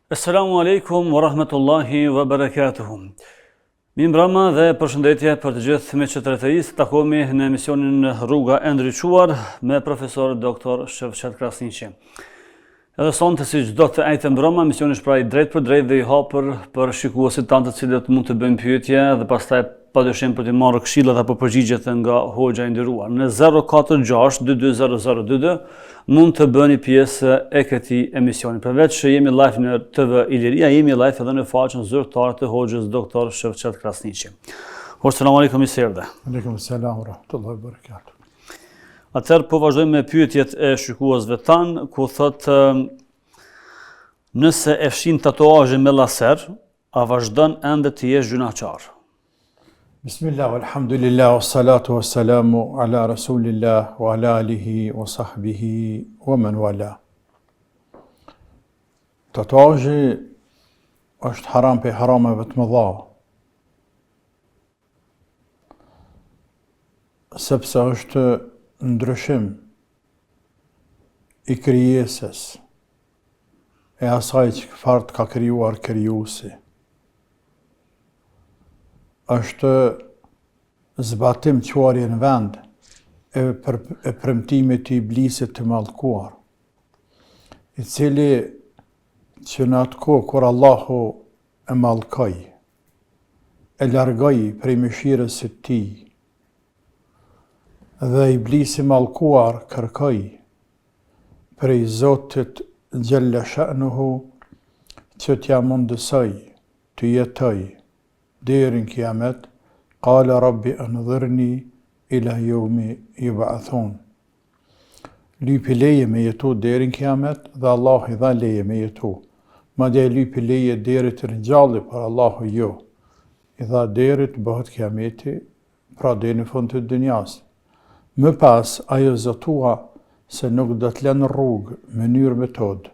Assalamu alaikum wa rahmatullahi wa barakatuhu. Mi mbrëma dhe përshëndetje për të gjithë me qëtëretërisë. Takohemi në emisionin Rruga e Ndriçuar me profesor Dr. Shevqet Krasniqi. Edhe sonte si çdo të ajtë mbrëma, emisioni është pra i drejt për drejt dhe i hapur për shikuesit tanë të cilët mund të bëjnë pyetje dhe pastaj padyshim për të marrë këshillat apo përgjigjet nga hoxha i nderuar. Në 046 220022 mund të bëni pjesë e këtij emisioni. Përveç që jemi live në TV Iliria, jemi live edhe në faqen zyrtare të hoxhës Dr. Shevqet Krasniqi. Hoxha, selam aleikum, i serdhe. Aleikum selam wa rahmatullahi wa barakatuh. Atëherë po vazhdojmë me pyetjet e shikuesve tanë, ku thotë nëse e fshin tatuazhin me laser, a vazhdon ende të jesh gjunaqar? Bismillah, alhamdulillah, wassalatu wassalamu ala rasulillah, wa ala alihi, wa sahbihi, wa man wala. Tatuazhi është haram për harameve të mëdha, sepse është ndryshim i krijesës e asaj që fart ka krijuar krijuesi. Është zbatim çuarje në vend e premtimit të iblisit të mallkuar, i cili që në atë kohë kur Allahu e mallkoi, e largoi prej mëshirës së tij, dhe iblisi mallkuar kërkoi prej Zotit Gjelle Sha'nuhu që t'ja mundësoj të jetoj deri në kiamet, qala rabbi anzirni ila yawmi yub'athun. Lypi leje me jetu deri në kiamet dhe Allah i dha leje me jetu. Madje lypi leje deri të ringjalli, por Allahu jo. I dha deri të bëhet kiameti, pra deri në fund të dunjas. Më pas, ajo zotua se nuk do të lënë rrugë, mënyrë, metodë,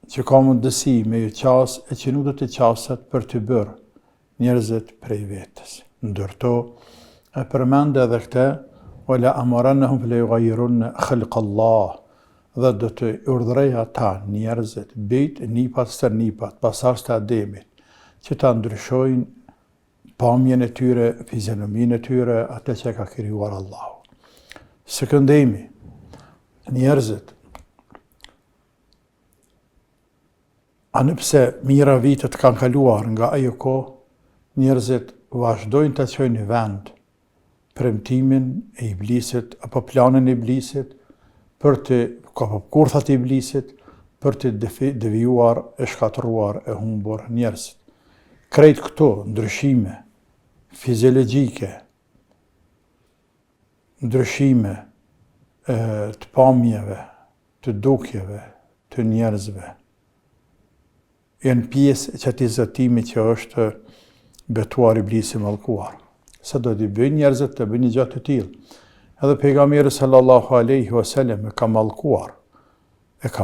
që ka mundësi me ju qas e që nuk do të qaset për të bërë njerëzit prej vetës. Ndërto, e përmende edhe këte, wala amarannahum fala yughayyirunna khalqa Allah, dhe do të urdhërej ata njerëzit, bejt nipat stër nipat, pasardhës të Ademit, që ta ndryshojnë pamjen e tyre, fizionominë e tyre, atë që ka krijuar Allahu. Së këndemi, njerëzit, anëpse mira vitet kanë kaluar nga ajo kohë, njerëzit vazhdojnë të çojnë në vend premtimin e iblisit, apo planin e iblisit, për të kurthat e iblisit, për të devijuar, e shkatëruar, e humbur njerëzit. Krejt këto ndryshime fiziologjike, ndryshime të pamjeve, të dukjeve, të njerëzve, janë pjesë e këtij zotimi që është betuar iblisi mallkuar. Sa do t'i bëjnë njerëzit të bëjnë gjatë të tillë. Edhe pejgamberi sallallahu alaihi wasallam e ka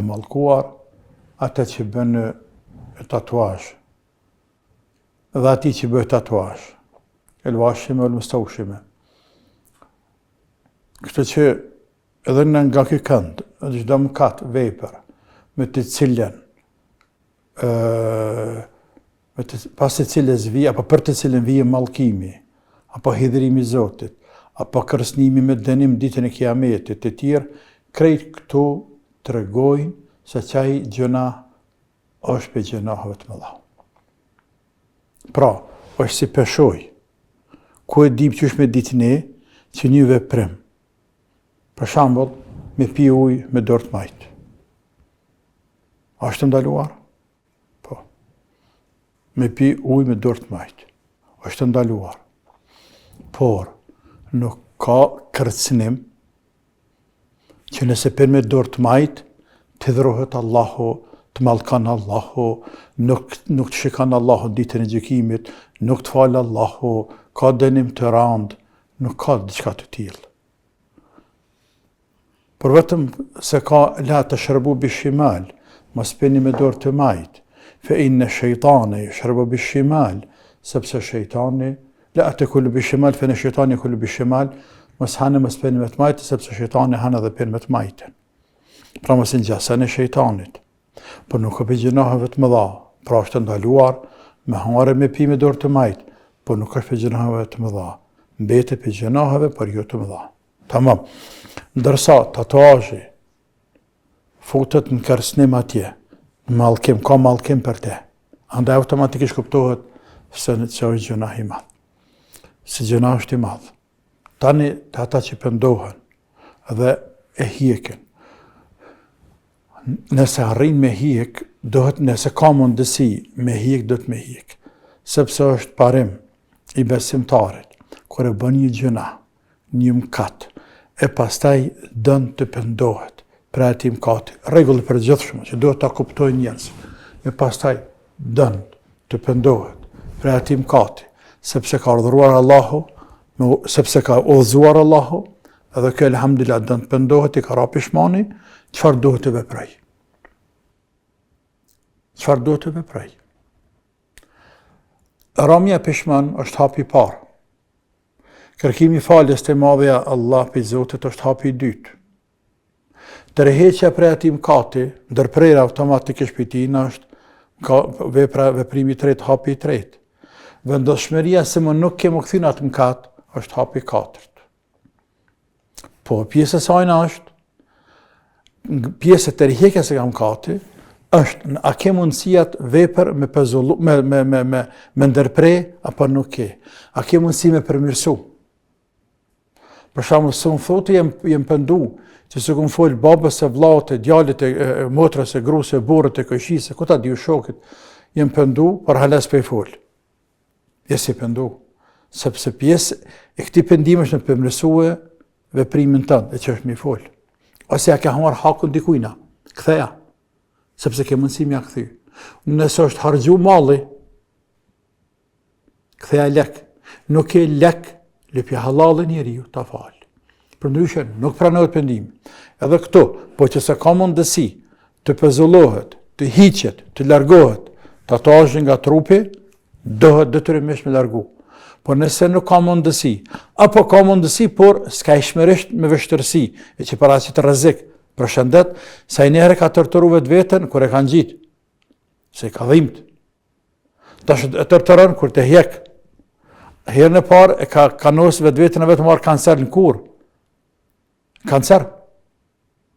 mallkuar ata që bën tatuazh. Dhe ati që bëjë tatuazh, el-washime o el-mustawshime. Kështë që edhe në nga ky kënd, edhe çdo mëkat vepër, me të cilën, pas të cilës vijë, apo për të cilën vijë mallkimi, apo hidhrimi i Zotit, apo kërcënimi me dënim ditën e kiametit, të tjerë, krejt këtu tregojnë se çaj gjëna është për gjënahëve të mëdha. Pra, është si peshoj, ku e dim qysh me ditë ne, që një veprim. Për shembull, me pi ujë me dorë të majtë. A është ndaluar? Po. Me pi ujë me dorë të majtë. Është ndaluar. Por, nuk ka kërcënim që nëse për me dorë të majtë, të dhrohet Allahu, të mallkan Allahu, nuk të shikon Allahu ditën e gjykimit, nuk të falë Allahu, ka dënim të randë, nuk ka diçka të tillë. Por vetëm se ka la të shërbu bishimal, mos pini me dorë të majtë, fe inne shejtane shërbu bishimal, sepse shejtani, la të kullu bishimal, fe në shejtani kullu bishimal, mos hanë mos pini me të majtë, sepse shejtani hanë dhe pini me të majtën. Pra mos në gjasën e shejtanit. por nuk është për gjunaheve të mëdha, pra është ndaluar me hare me pi me dorë të majtë, por nuk është për gjunaheve të mëdha, mbetet për gjunaheve, por jo të mëdha. Tamam. Ndërsa tatuazhi futet në kërcënim atje, në mallkim, ka mallkim për te. Andaj automatikisht kuptohet se është gjunah i madh. Se gjunah është i madh. Tani të ata që pendohen dhe e hiqin. Nëse arrin me hiq, nëse ka mundësi me hiq, do të me hiq. Sepse është parim i besimtarit, kur e bën një gjunah, një mëkat, e pastaj dën të pendohet për atij mëkati. Rregull i përgjithshëm që duhet ta kuptojnë njerëzit. E pastaj dën të pendohet për atij mëkati, sepse ka urdhëruar Allahu, sepse ka udhëzuar Allahu, edhe kjo elhamdulillah dën të pendohet, i ka ra pishmani, çfarë duhet të veproj? Çfarë duhet të veproj? Ramja pishman është hapi i parë. Kërkimi faljes te madhja Allah pe Zotit është hapi i dytë. Tërheqja prej atij mëkati, ndërprerja automatikisht prej tij është veprimi i tretë, hapi i tretë. Vendoshmëria se më nuk kemi kthyn atë mëkat është hapi i katërt. Po pjesa e saj është pjesa e tërheqjes së mëkatit është a ke mundësia vepër me ndërpre apo nuk ke? A ke mundësi me përmirësu? Për shembull, se unë thotë jem pendu, që se këmë folë babës e vllaut e djalit e motrës e grus e burrët e këshisë, ku ta di shokit, jem pendu, për halas për i folë. Jes i pendu. Sepse pjesë e këtij pendimi është në përmirësue veprimin tënd, e që është mi folë. Ose ja ke marrë hakun dikujna, ktheja. Sepse ke mundësi mja kthy. Nëse është harxhu malli, ktheja lek. Nuk ke lek, lëpja halallin njeriu ta fal. Përndryshe nuk pranohet pendimi. Edhe këtu, po që se ka mundësi të pezullohet, të hiqet, të largohet tatuazhi nga trupi, dohet detyrimisht me largu. Por nëse nuk ka mundësi, apo ka mundësi, por s'ka ishmërisht me vështirësi, e që paraqit rrezik, për shëndet, sa i njëherë ka tërtëru vetën kur e kanë gjitë, se i ka dhimt. Tash e tërtëron kur të hjek. Herën e parë e ka nosë vetën e vetë marrë kancer në kur. Kancer.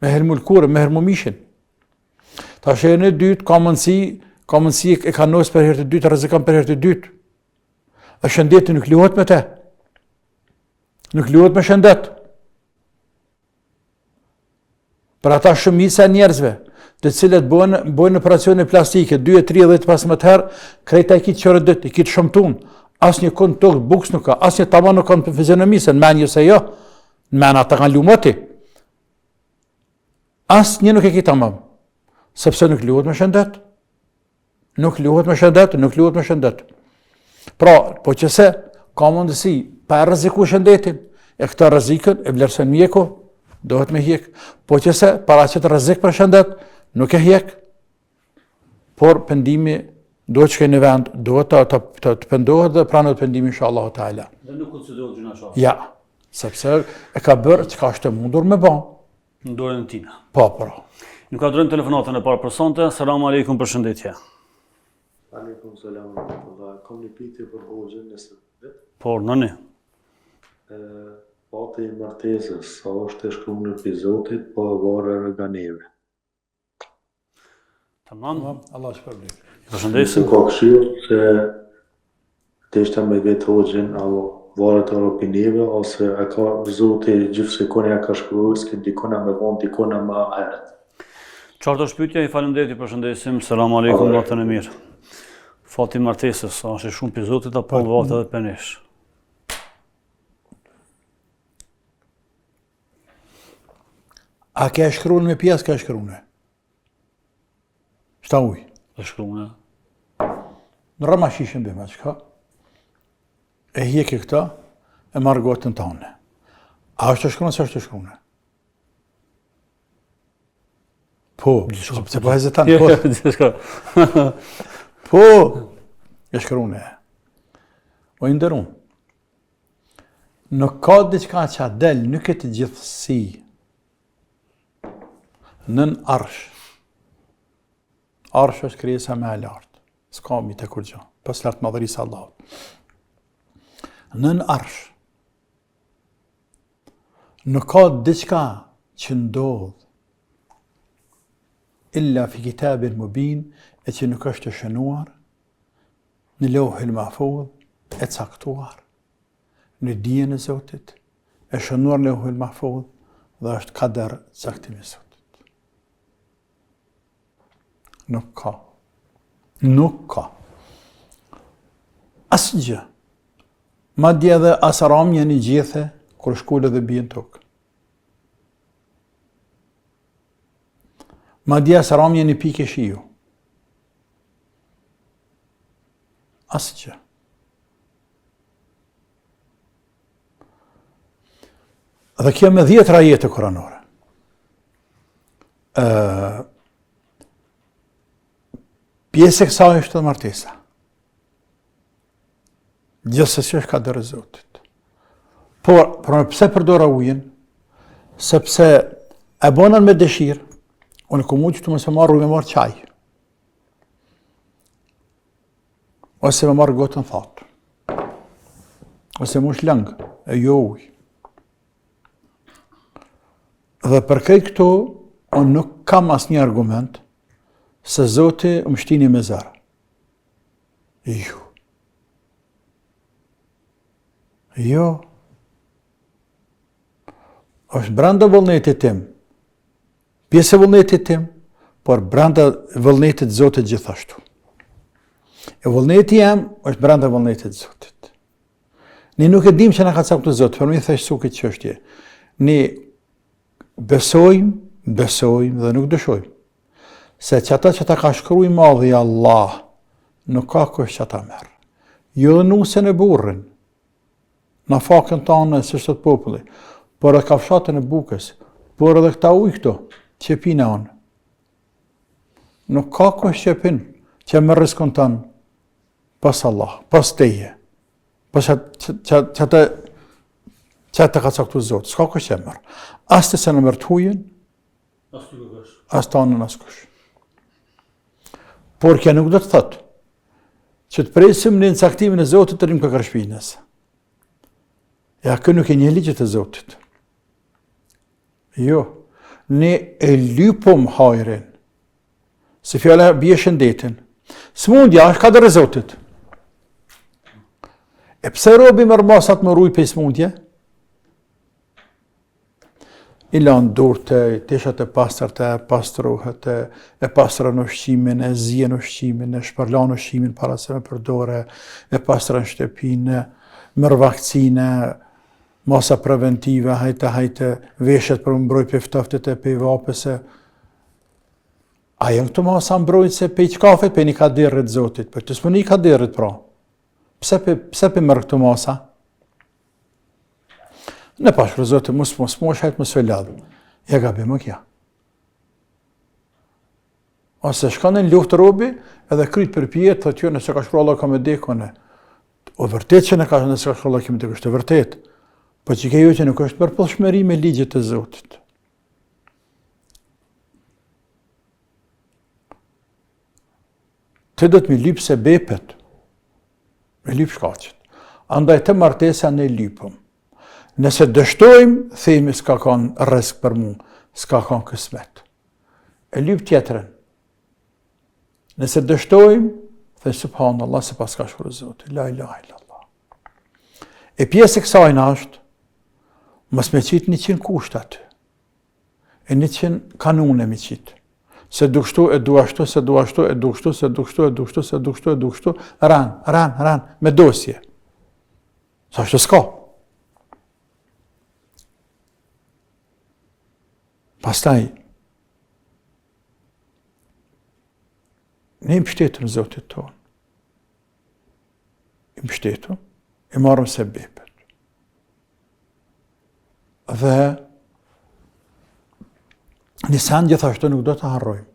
Me hermu lkurë, me hermu mishin. Tash herën e dytë ka mundësi e ka nosë për herë të dytë, rrezikon për herë të dytë. E shëndeti nuk luhet me te. Nuk luhet me shëndet. Për ata shumica e njerëzve, të cilët bojnë operacione plastike, 2-3-15 herë, krejta i kitë qërë dytë, i kitë shëmtun, asë një kënë tokë, buks nuk ka, asë një taman nuk kanë për fizionomisë, në menjë se jo, në menë ata kanë lumoti. Asë një nuk e kitë tamam, sepse nuk luhet me shëndet. Nuk luhet me shëndet. Pra, po qëse, ka mundësi, pa e rreziku shëndetin, e këta rrezikën e vlerëson mjeku, dohet me hjek. Po qëse, paraqet rrezik për shëndet, nuk e hjek. Por pendimi duhet që në vend, duhet të pendohet dhe pranohet pendimi inshallah taala. Dhe nuk konsiderohet gjuna shoh. Ja, sepse e ka bërë çka është e mundur me bën. Në dorën e tina. Po. Nuk ka drejt telefonatën e parë për sonte. Selam aleikum, përshëndetje. Aleikum salam wa rahmatullah. Kam një pyetje për hoxhën nëse vet. Por nëni. Pati i martesës, sa është e shkruar në epizotit, po varet nga neve. Tamam. Allah shpërblet. Përshëndesim. Ka këshill se të ishte me vetë hoxhën, apo varet edhe për neve, ose e ka Zoti gjithsesi kone ja ka shkruar, s'ke dikona me vonë, dikona më herët. Qartë është pyetja, i faleminderit, përshëndesim. Selam aleikum, natën e mirë. Fati i martesës, a është shumë për Zotit apo varet edhe për nesh? A ke shkruar me pjesë, ka shkruar? Shta uj. E shkruar. Në rëmashishën bëma, qëka? E hjeki këta, e marrë gotën tane. A është të shkruar, se është të shkruar? Po, se po hezetan, po. Po, e shkruar. O i ndërun. Nuk ka diçka që a del, nuk e të gjithësi nën arsh. Arshi është krijesa më e lartë. S'ka mbi të kur gjë, pas lartë madhërisë së Allahut. Nën arsh nuk ka diçka që ndodh illa fi kitabin mubin, e që nuk është të shënuar në lauhul mahfuz e caktuar në dijen e Zotit, e shënuar në lauhul mahfuz dhe është kader caktimi i Zotit. Nuk ka asgjë, madje edhe asramja një gjithë kur shkullë dhe bien tokë. Madje asramja një pikë shiu. Asgjë. Dhe kjo me 10 ajete kuranore. Pjesë e kësaj është edhe martesa. Gjithsesi është kader i Zotit. Por pse përdora ujin? Sepse e bënën me dëshirë. Unë ku mund që të mëse marrë ujë me marrë qaj. Ose me marrë gotën thatë. Ose më shlëngë, e jo ujë. Dhe për këto, unë nuk kam asnjë argument se Zoti më shtini me zërë. Jo. Është brenda vullnetit tim. Pjesë e vullnetit tim, por brenda vullnetit Zotit gjithashtu. E vullneti jam është brenda vullnetit Zotit. Ne nuk e dim që na ka caktuar Zoti, për më thash sukit çështje. Ne besojmë dhe nuk dëshojmë. Se që ata që ta ka shkruaj madhi Allah, nuk ka kush që ta merr. Jo dhe nusën e burrin, në fakën tonë se çdo populli, por edhe kafshatën e bukës, por edhe këta ujë këto, që pina unë. Nuk ka kush që pin, që me rrezikon ton pas Allah, pas teje, pas që të ka caktuar Zoti, s'ka kush që merr. As të se në merr ujin, as tonën as kush. Por kjo nuk do të thotë që të presim në caktimin e Zotit të rrim këkër shpinës. Ja, kë nuk e një ligjet e Zotit. Jo, ne e lypom hajrin, se fjala bie shëndetin. Smundja është kader e Zotit. E pse robi merr masat më ruj për smundje? I lanë durte, teshat e pastërta, pastrohet, e pastron ushqimin, e zien ushqimin, e shpërlan ushqimin para se me përdore, e pastron shtëpinë, merr vakcine, masa preventive, hajte veshet për mbrojt për ftoftet e për vapëse. A janë këto masa mbrojt se për i qkafet për një kaderit Zotit, për të s'më një kaderit pra. Pse për mërë këto masa? Në pashkër Zotit, mos hajtë më sfeladhë. Ja gabi më kja. Ose shkanë në luftë robi, edhe kryt për pjetë, thë tjo nëse ka shkru Allah ka me dekone. O vërtet që nëse ka shkru Allah ka me dekone, është vërtet. Po që ke jo që nuk është përpullshmëri me ligjet e Zotit. Të do të mi lypë se bepet, me lypë shkaqet. Andaj të martesa ne lypëm. Nëse dështojmë, themi s'ka kanë rrezik për mu, s'ka kanë kësmet. E lypë tjetërën. Nëse dështojmë, themi subhanallah se pas ka shkruar Zoti, la ilaha illallah. E pjesë e kësajna është, mos me qitë 100 kusht aty. E 100 kanune me qitë. Se du kështu, e du ashtu, se du ashtu, e du kështu, se du kështu, e du kështu, se du kështu, e du kështu, ran, me dosje. Sa është s'ka. Pastaj, ne i mbështetëm Zotit tonë. I mbështetëm, i marrëm se bepet. Dhe nisan gjithashtu nuk do të harrojmë.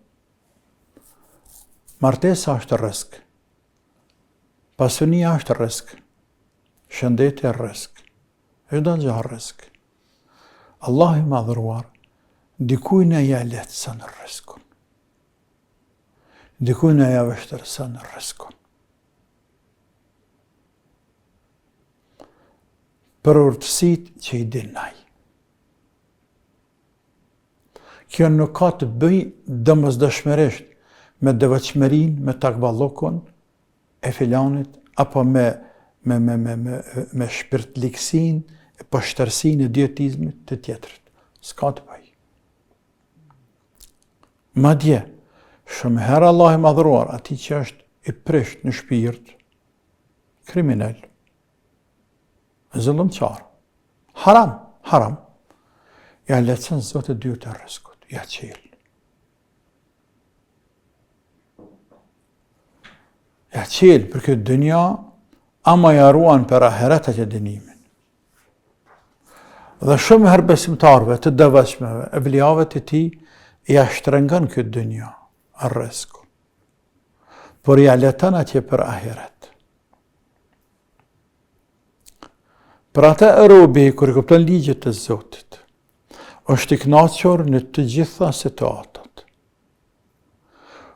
Martesa është rrezik. Pasunia është rrezik. Shëndeti është rrezik. Çdo gjë është rrezik. Allahu i madhëruar dikujt na ja lehtëson rrezikun. Dikujt na ja vështirëson rrezikun. Për urtësitë që i dinaj. Kjo nuk ka të bëj domosdoshmërisht me devotshmërinë, me takvallokun e filanit, apo me shpirtlikësinë, poshtërsinë e dietizmit të tjetrit. S'ka të bëj. Madje, shumë herë Allah i madhruar, ati që është i prisht në shpirt, kriminal, zullumçar, haram, ja lecën Zotë dy të rrezikut, ja qel. Ja qel, për këtë dynja, ama ja ruan për ahiretet e dënimin. Dhe shumë herë besimtarve të devotshmeve, evlijave të tij, ja shtrëngon këtë dynja, rrezikun. Por ja leton atje për ahiret. Për ata e robi, kur i kupton ligjet e Zotit, është i kënaqur në të gjitha situatat.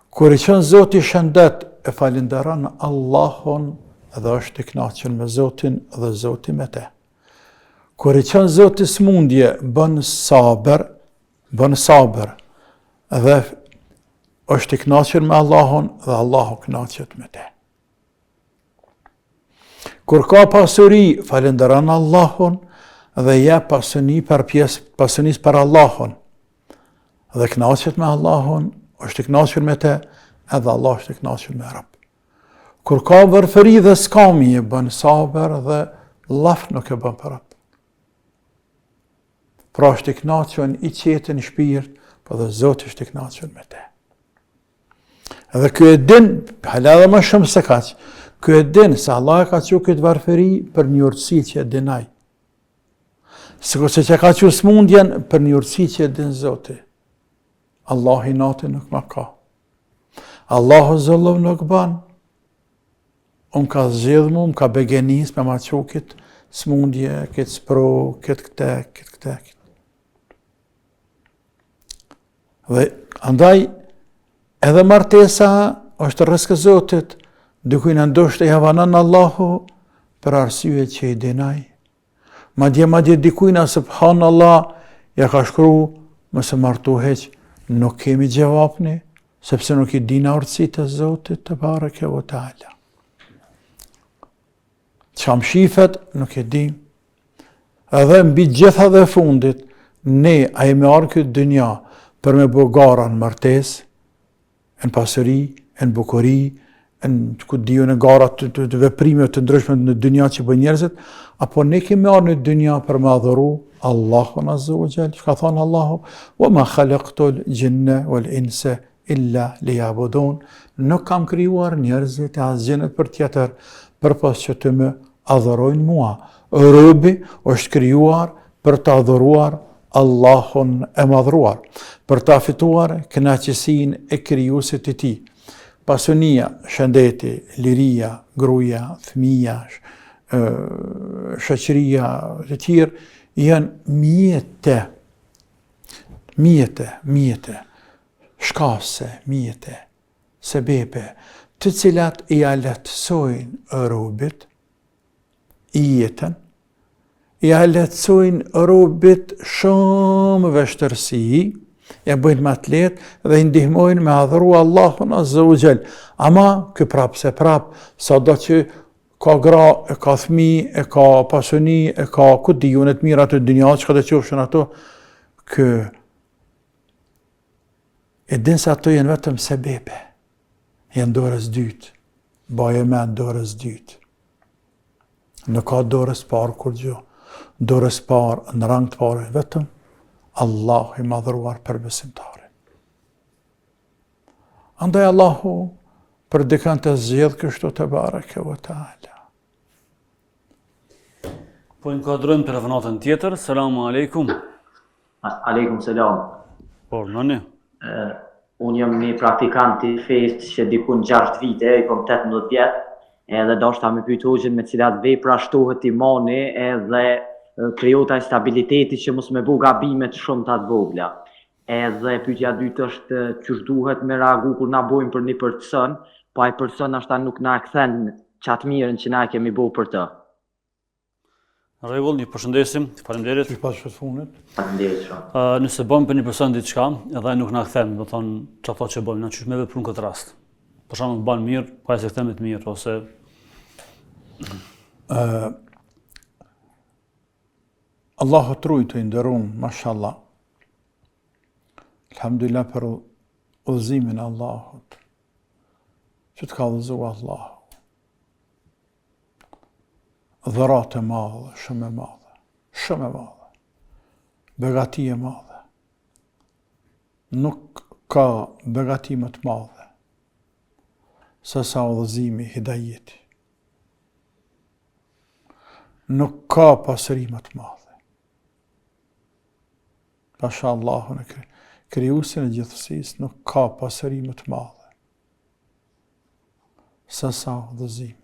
Kur i qenë Zoti shëndet, e falenderon Allahun dhe është i kënaqur me Zotin dhe Zoti me te. Kur i qenë Zoti smundje, bën sabër dhe është i kënaqur me Allahun dhe Allahu kënaqet me te. Kur ka pasuri, falenderon Allahun dhe ja pasunisë për Allahun. Dhe kënaqet me Allahun, është i kënaqur me te, edhe Allah është i kënaqur me Rabb. Kur ka varfëri dhe skamje, bën sabër dhe llaf nuk e bën për Rabb. Pra është i kënaqur i qetë në shpirt, por dhe Zoti është i kënaqur me te. Edhe ky e din, hala edhe më shumë se kaq. Ky e din se Allah e ka thënë këtë varfëri për një urtësi që e dinaj. Sikurse që ka thënë smundjen për një urtësi që e din Zoti. Allah i natë nuk ma ka. Allahu zullum nuk ban. Ka zgjedh mu, ka begenis me ma qo këtë smundje, këtë spro, këtë këte. Dhe andaj, edhe martesa është rrezikë Zotit, dikuj në ndoshtë e javanan Allahu për arsye që i dinaj. Madje dikuj në subhanallah ja ka shkru mëse martu heq, nuk kemi gjevapni, sepse nuk i dina urtësitë e Zotit të bareke o ta'ala. Qam shifet, nuk e dim. Edhe mbi gjitha dhe fundit, ne a jemi arë këtë dynja për me bogara në martes, në pasëri, në bukuri, në këtë diju në garat të veprime të ndryshme në dynja që bën njerëzit, apo ne kemi arë në dynja për me adhuru Allahun azza wa jall, ka thonë Allahu, wa ma khalaqtul jinna wal insa illa liya'budun, nuk kam krijuar njerëzit e as gjenet për tjetër, përpas që të më adhurojnë mua. Robi është krijuar për të adhuruar Allahun e madhruar, për të fituar kënaqësinë e krijuesit të tij. Pasunia, shëndeti, liria, gruaja, fëmia, shoqëria të tjerë janë mjete, shkase, sebebe, të cilat i lehtësojnë robit jetën, i lehtësojnë robit shumë vështërsi, ja bëjnë më të lehtë dhe i ndihmojnë me adhuru Allahun azza wa jall. Ama ky prap, sado që ka gra, e ka fëmijë, e ka pasuni, e ka ku diun e të mira të dynjas, çka të qofshin ato, kë e din se ato janë vetëm sebebe. Janë dorës dytë. Baje me në dorës dytë. Nuk ka dorës parë kur gjë. Dorës parë, në rang të parë, vetëm Allah i madhruar për besimtarin. Andaj Allahu për dikën të zgjedh kështu të bareke wa ta'ala. Po inkuadrojmë telefonatën tjetër. Selamu alaikum. Aleikum selam. Por, nëni. Unë jam një praktikant i fesë që dikun 6 vite, i kom 18 vjetë, edhe dashta me pyet hoxhin me cilat vepra shtohet imani edhe krijohet ai stabiliteti që mos me bu gabime të shumta të vogla. Edhe pyetja e dytë është çu duhet me reagu kur na bojmë për një person, pa ai person ashta nuk na kthen qatë mirën që na kemi bo për të. Rregull, një përshëndesim, faleminderit. Që pas shpëfunit? Faleminderit shumë. Nëse bëjmë për një person diçka, edhe ai nuk na kthen, do thonë çfarë që bëjmë, na çish me vepru në këtë rast. Për shembull, bën mirë, pa se kthem të mirë ose Allahu të rujtë i ndërun, mashallah. Alhamdulillah për udhëzimin e Allahut, që të ka udhëzuar Allahu. Dhërat e madhe, shumë e madhe, shumë e madhe, begati e madhe. Nuk ka begati më të madhe, se sa udhëzimi hidajeti. Nuk ka pasëri më të madhe. Pasha Allahun e krijuesin e gjithësisë, nuk ka pasëri më të madhe, se sa udhëzimi.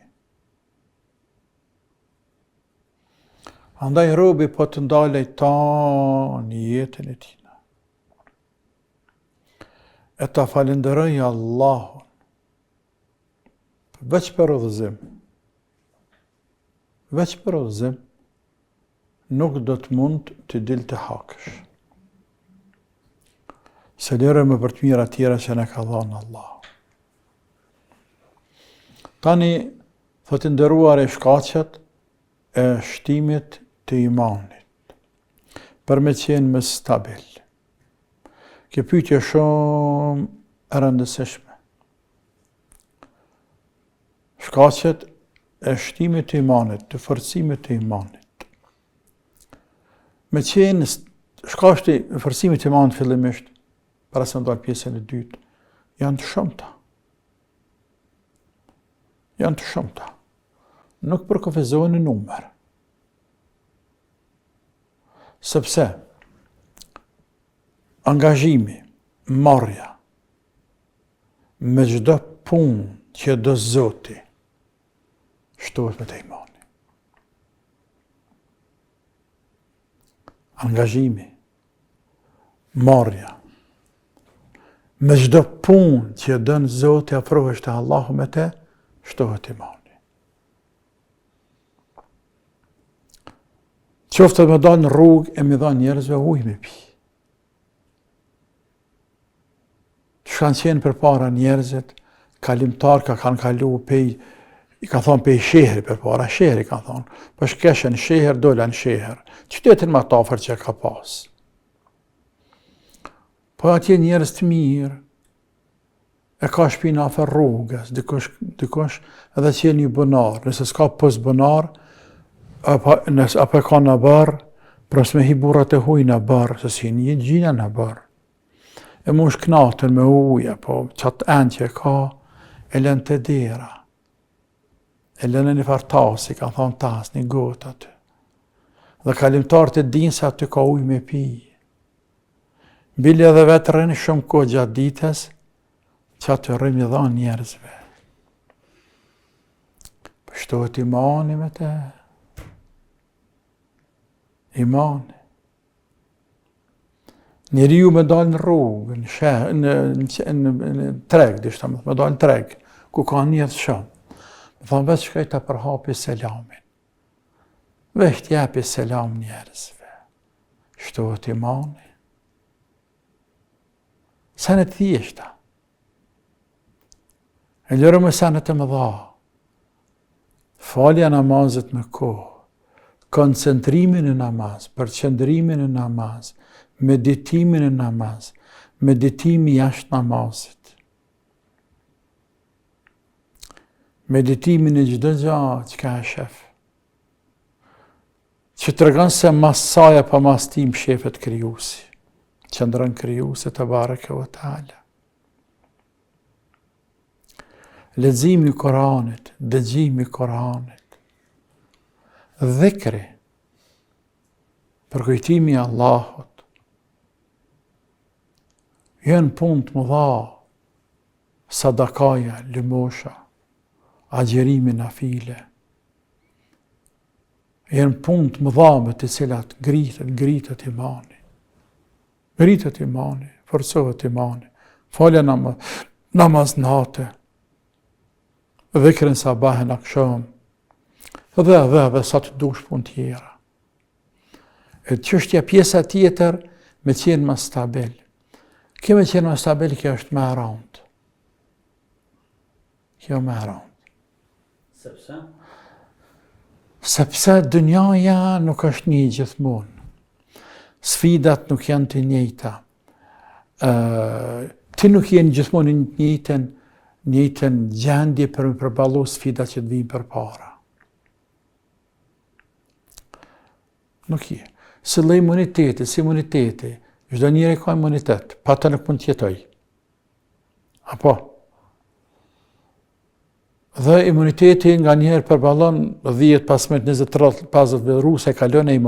Andaj robi po të ndalej ta një jetën e tina. E ta falenderoj Allahun, veç për udhëzim. Veç për udhëzim, nuk do të mund të dil të hakësh. Se lërëm për të mira tjera që ne ka dhënë Allahu. Tani, thotë nderuar e shkaqet e shtimit të imanit, për me qenë më stabil. Kjo pyetje shumë e rëndësishme. Shkaqet e shtimit të imanit, të forcimit të imanit. Me qenë shkaqet e forcimit të imanit fillimisht, para se ndalë pjesën e dytë, janë të shumta. Janë të shumta. Nuk përkufizohen në numër. Sepse angazhimi, marrja, me çdo punë që do Zoti, shtohet me të imani. Angazhimi, marrja, me çdo punë që dën Zoti afrohesh te Allahu me te, shtohet imani. Qoftë me dalë në rrugë e me dha njerëzve ujë me pi. Që kanë qenë për para njerëzit, kalimtar ka kanë kalu pej, i ka thonë pej shehri për para, shehri ka thonë, për shkeshen sheher, dola në sheher, qytetin më të afër që ka pas. Po atje njerëz të mirë, e ka shpinë afër rrugës, dikush edhe që një bënar, nëse s'ka pos bënar, apo e ka në barë, pros me hi burrat e huj në barë, se si një gjina në barë. E mu shknatën me uja, po qatë enë që ka, e lënë të dera. E lënë një fartasi, ka thonë tas, një gotë aty. Dhe kalimtarët e dinë se aty ka uj me pi. Bili edhe vetë rënë shumë kohë gjatë ditës, që aty rëmë i dhanë njerëzve. Pështohet imani me te. Imani. Njeriu me dalë në rrugë, në treg, me dalë në treg, ku ka njerëz shumë. Me thonë veç shkaj ta përhapi selamin. Veç t'japi selam njerëzve. Shtohet imani. Senet thjeshta. E lërë me senet e më dha. Falja namazit me kohë. Koncentrimin e namaz, përqendrimin e namaz, meditimin e namaz, meditimi jashtë namazit. Meditimin e çdo gjë që ka shef. Që të regon se mas saja pa mas tim shefet krijuesi. Qëndron krijuesi te bareke ve teala. Leximi i Kuranit, dëgjimi i Kuranit. Dhikri, përkujtimi i Allahut, janë punë të mëdha, sadakaja, lëmosha, agjerimi nafile, janë punë të mëdha me të cilat ngritet imani. Ngritet imani, forcohet imani, falja namaz natë, dhikrin sabahin akşam, dhe sa të dush pun tjera. E çështja pjesa tjetër me qenë më stabil. Kjo me qenë më stabil, kjo është më e rëndë. Kjo më e rëndë. Sepse dynjaja nuk është një gjithmonë. Sfidat nuk janë të njëjta. Ti nuk jenë gjithmonë në njëjtën gjendje për me përballu sfidat që të vijnë përpara. Nuk je. Si lloj imuniteti, çdo njeri ka imunitet, pa të nuk mund të jetoj. Apo? Dhe imuniteti nga njerë përballon 10, 15, 20, 30, 50 viruse kalon e i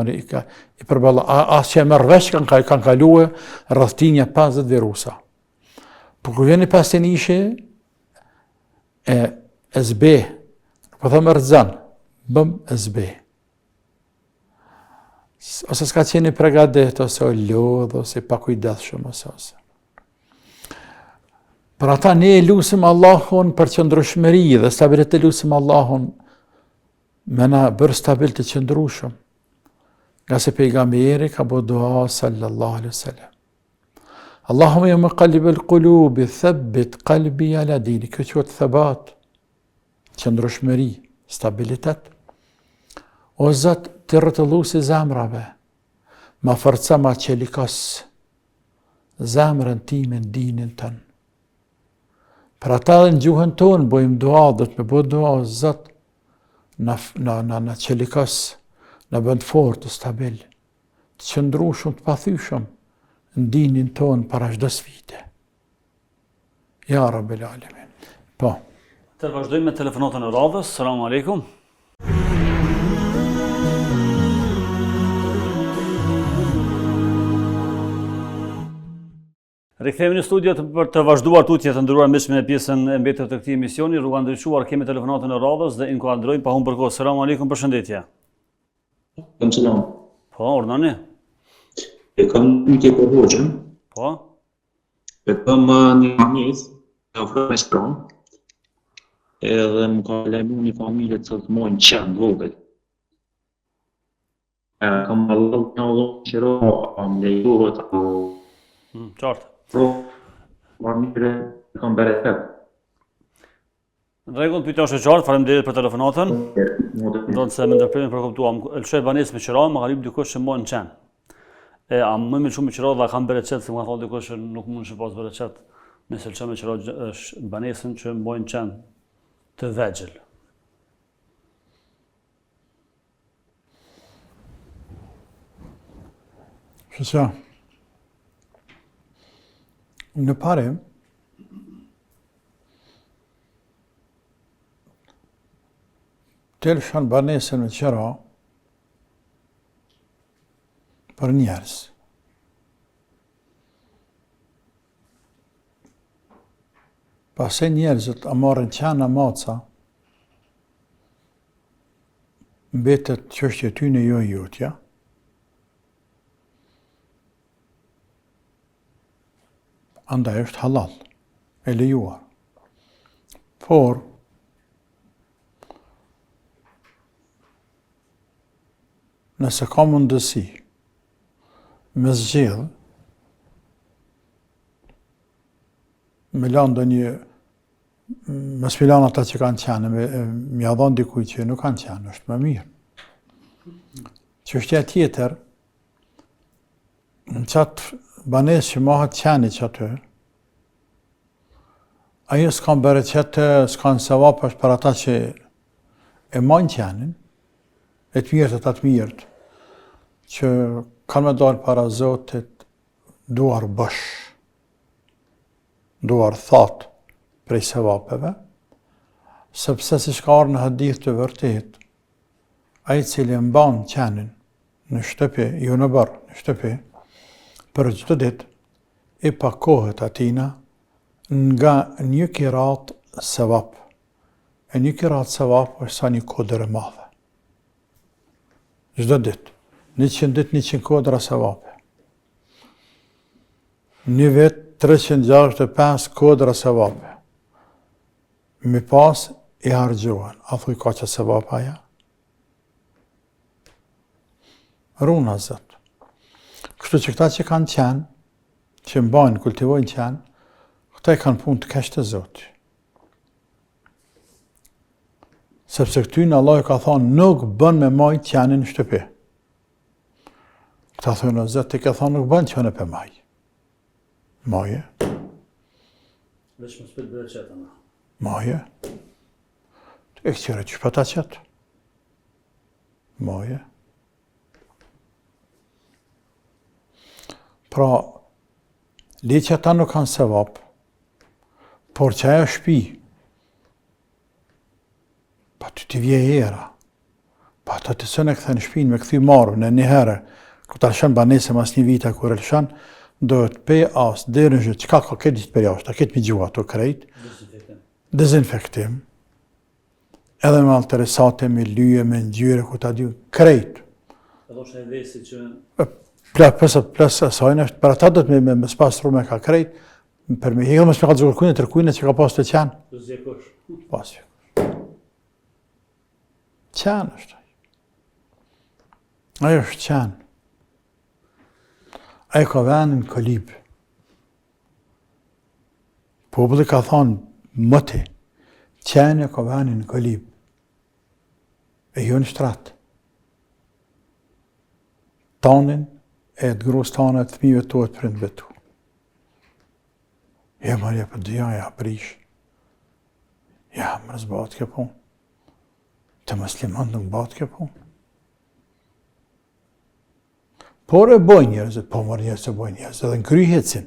përballon. As që e merr vesh kanë kaluar rrethtinja 50 virusa. Po kur vjen pas të nishe e zbe, po them rrezan, bëm e zbe. Ose s'ka qenë pregadet, ose o lodh, ose pa kujdesshëm, ose. Për ata ne e lusim Allahun për qëndrueshmëri dhe stabilitet, lusim Allahun me na bërë stabil të qëndrueshëm. Nga se pejgamberi ka bërë dua sallallahu alaihi wasallam. Allahumma ya muqallibal qulubi thabbit qalbi ala dinik. Kjo quhet thabat, qëndrueshmëri, stabilitet. O Zot, të rrotulluesi zemrave, ma forca ma qelikos zemrën time në dinin tënë. Për ata dhe në gjuhën tonë, bojmë dua, dhe të me bojmë dua, o Zot, në qelikos, në bënd fort, të stabil, të qëndrueshëm, të pathyeshëm, në dinin tonë para çdo sfide. Ja Rabbil Alamin. Po. Të vazhdojmë me telefonatën e radhës. Selamun alejkum. Rikthehemi në studio për të vazhduar tutje të ndëruar me pjesën e mbetur të këtij emisioni. Rruga ndriçuar, kemi telefonatën e radhës dhe inkuadrojmë pa humbur kohë. Selamun alejkum, përshëndetje. Selam. Po, urdhani. E kam një ke për hoxhën. Po. E kam një familjes, e ofroj me shkron, edhe më ka lajmu një familje të të mojnë qenë vogël. Kam allot një allot qëro, më lejohet, Qartë. pro, familje kam beretet. Në rregull, pyetja është e qartë, faleminderit për telefonatën. Ndonë se me ndërprimin përkuptuam, Elshoj banesë me qëra, më ka lyp dikush që mojnë qenë. A më me shumë me qëra dhe kam bereqet, se më ka thonë dikush që nuk mund që pas bereqet, nëse Elshoj me qëra është banesën që mojnë qenë të vegjël. Shësa, në pare, të lëshan banesën me qëra për njerës. Pase njerëzit a marrin qana maca, mbetet çështja ty në jo jotja. Andaj është halal, e lejuar. Por, nëse ka mundësi me zgjedh, me lanë do një, me smilan ata që kanë qenë, me jadhon dikuj që nuk kanë qenë, është më mirë. Çështja tjetër, në qatë banesë që mahat qeni që aty, ajo s'kan bereqete, s'kan sevap është për ata që e majnë qenin, e të mirët e të mirët, që kanë me dalë para Zotit duar bësh, duar thatë prej sevapeve, sepse si shka arë në hadith të vërtet, ai cili mban qenin në shtëpi, jo në barë, në shtëpi, për çdo ditë i pakohet atina nga një kirat sevap. E një kirat sevap është sa një kodër e madhe. Çdo ditë, 100 ditë, 100 kodra sevape. një vit 365 kodra sevape. Mi pas i hargjohen. A thuj ka që sevapa ja? Runa zot. Kështu që këta që kanë qenë, që mbajnë, kultivojnë qenë, këta i kanë punë të keq të Zotit. Sepse këtyne Allah ka thonë nuk bën me majt qenin në shtëpi. Këta thonë o Zot, ti ka thonë nuk bën qenë për maj. Maje. Veç më spet bërë qëtë, ama. Maje. E këtjere që për ta qëtë. Maje. Pra, li që ta nuk kanë sevap, por që ajo shpi, pa të t'i vje era, pa të të sënë e këthe në shpinë me këthy marrë në një herë, ku të lëshën banese mas një vita kur e lëshën, do të pe asë, dhe në gjithë, qka ka këtë ditë për jashtë, a këtë mi gjua të krejt, dezinfektim, edhe me alteresate, me lyje, me ngjyre, ku ta dy, krejt. Edhe është e vesi që... Plus asajnë është, për ata do të me spastru me ka krejt, për me hikë, mësë me ka të zhurkujnë, tërkujnë që ka pas të qenë. Të zjekosh. Pas vjekosh. Qenë është. Ajo është qenë. Ajo ka venin kolib. Populli ka thonë mëti, qenë ka venin kolib. E jo në shtratë. Tanin e të grus tanë e të fmive të të prind betu. Ja, marja për dhja, ja, prish. Ja, më zbatë kjo punë. Të musliman nuk batë kjo punë. Por e boj njerëzit, po marë njerëzit e boj njerëzit, edhe në kry hecin.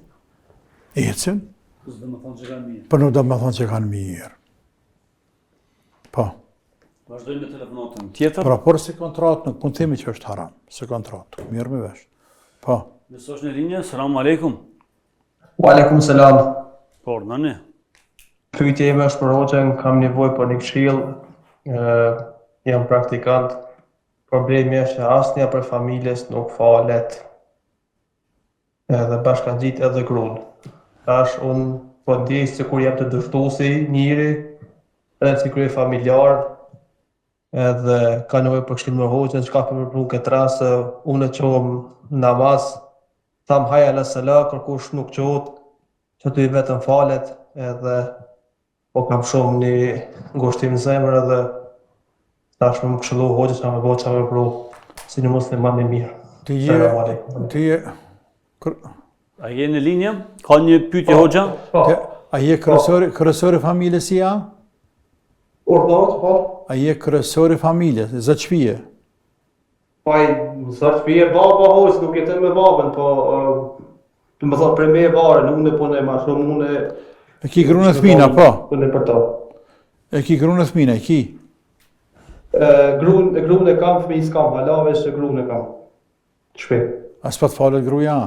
Hecin, Së dhe më thonë që kanë mirë. për nuk do më thonë që kanë mirë. Po. Vazhdojmë me telefonatën tjetër. Pra, por si kontratë nuk mund të themi që është haram. Si kontratë, mirë me vesh. Po. Besosh në linje, salamu alaikum. Wa alaikum salam. Por, në një. Pyetja ime është për hoxhën, kam nevojë për një këshill. Jam praktikant. Problemi është që asnjëa për familjes nuk falet. Edhe bashkangjit edhe gruan. Tash unë po ndjej se kur jam të dështuesi njëri, edhe si krye familjar, edhe ka nevojë për këshill me hoxhën, çka për përpru këtë rast, unë e qohëm namaz, tham haja ala sala, kërkush nuk qohet, që të i vetëm falet, edhe po kam shumë një ngushtim në zemër edhe tash më këshillu hoxhës sa më bëu çfarë më pru, si një musliman i mirë. Selam aleikum. Ti je... A je në linje? Ka një pyetje hoxha? A je kryesori familjes si ja? Urdhot, po? A je kryesori familjes, zot shpije? Po ai zot shpije baba hoxh, nuk jeton me babën, po të më thotë për me e varën, unë punoj më shumë, unë E ki grunë e thmina, po? punoj për to. E ki grunë e thmina, e ki? Gruën e kam, fëmijë s'kam, halave se gruën e kam. Shpejt. As pa të falet gruja?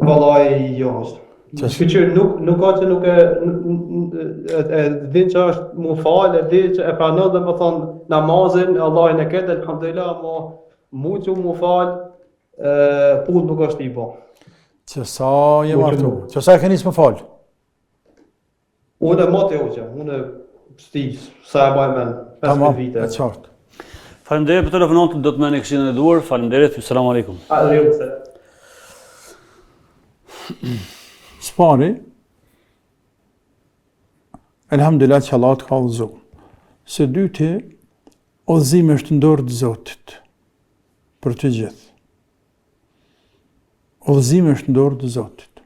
Vallai jo. Shqyqyr nuk ka që nuk e din që është mu falë, e din që e pranon dhe më thonë namazin, Allahin e këtë, alhamdulillah, mu që mu falë, punë nuk është i bo. Që sa je martu? Që sa e ke nisë më falë? Unë e mate oqe, unë e sti, sa e baj men, 15 vite. E qartë. Faleminderit për telefonatën, do të më në këshillën e duhur. Faleminderit, selam aleikum. Spari, elhamdulillah që Allah të ka udhëzu. Së dyti, udhëzimi është në dorë të Zotit, për të gjithë. Udhëzimi është në dorë të Zotit.